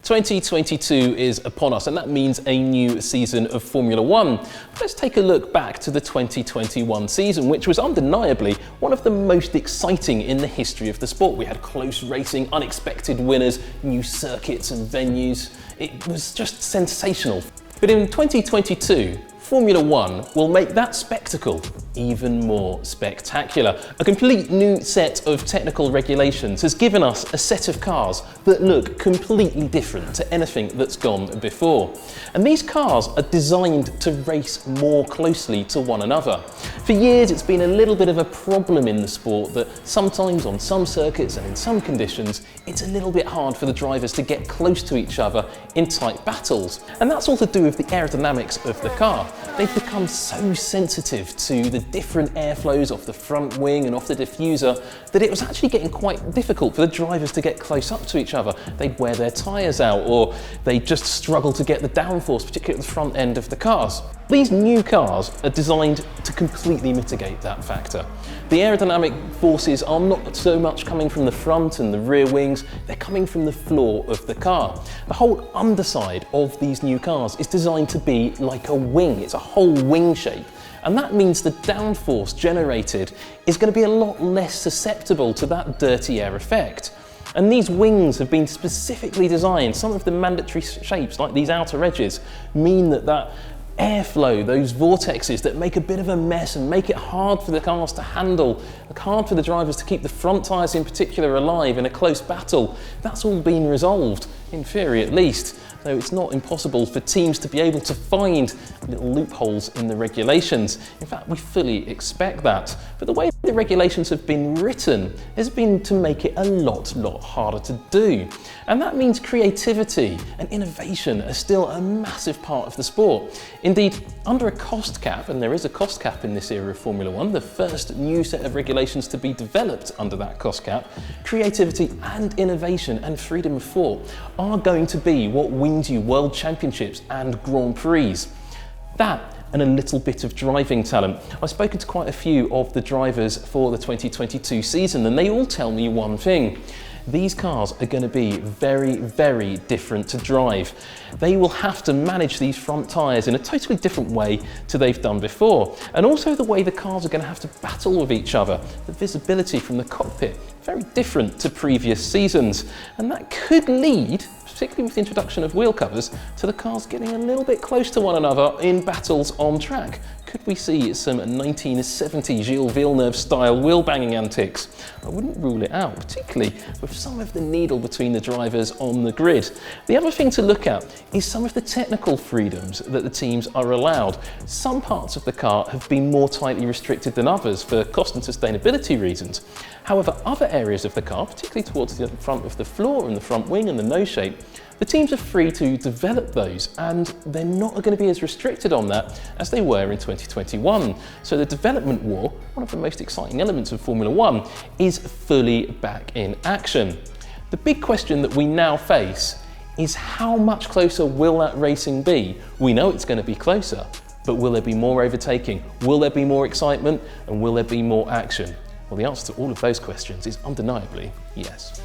2022 is upon us, and that means a new season of Formula One. Let's take a look back to the 2021 season, which was undeniably one of the most exciting in the history of the sport. We had close racing, unexpected winners, new circuits and venues. It was just sensational. But in 2022, Formula One will make that spectacle even more spectacular. A complete new set of technical regulations has given us a set of cars that look completely different to anything that's gone before. And these cars are designed to race more closely to one another. For years, it's been a little bit of a problem in the sport that sometimes on some circuits and in some conditions, it's a little bit hard for the drivers to get close to each other in tight battles. And that's all to do with the aerodynamics of the car. They've become so sensitive to the different airflows off the front wing and off the diffuser that it was actually getting quite difficult for the drivers to get close up to each other. They'd wear their tyres out, or they'd just struggle to get the downforce, particularly at the front end of the cars. These new cars are designed to completely mitigate that factor. The aerodynamic forces are not so much coming from the front and the rear wings, they're coming from the floor of the car. The whole underside of these new cars is designed to be like a wing. It's a whole wing shape. And that means the downforce generated is going to be a lot less susceptible to that dirty air effect. And these wings have been specifically designed. Some of the mandatory shapes, like these outer edges, mean that airflow, those vortexes that make a bit of a mess and make it hard for the cars to handle, hard for the drivers to keep the front tyres in particular alive in a close battle, that's all been resolved, in theory at least. Though it's not impossible for teams to be able to find little loopholes in the regulations. In fact, we fully expect that. But the way the regulations have been written has been to make it a lot harder to do. And that means creativity and innovation are still a massive part of the sport. Indeed, under a cost cap, and there is a cost cap in this era of Formula One, the first new set of regulations to be developed under that cost cap, creativity and innovation and freedom of thought are going to be what wins you World Championships and Grand Prix. That and a little bit of driving talent. I've spoken to quite a few of the drivers for the 2022 season, and they all tell me one thing. These cars are going to be very different to drive. They will have to manage these front tyres in a totally different way to they've done before. And also the way the cars are going to have to battle with each other. The visibility from the cockpit, very different to previous seasons. And that could lead, particularly with the introduction of wheel covers, to the cars getting a little bit close to one another in battles on track. Could we see some 1970 Gilles Villeneuve style wheel banging antics? I wouldn't rule it out, particularly with some of the needle between the drivers on the grid. The other thing to look at is some of the technical freedoms that the teams are allowed. Some parts of the car have been more tightly restricted than others for cost and sustainability reasons. However, other areas of the car, particularly towards the front of the floor and the front wing and the nose shape, the teams are free to develop those, and they're not going to be as restricted on that as they were in 2021. So the development war, one of the most exciting elements of Formula One, is fully back in action. The big question that we now face is how much closer will that racing be? We know it's going to be closer, but will there be more overtaking? Will there be more excitement? And will there be more action? Well, the answer to all of those questions is undeniably yes.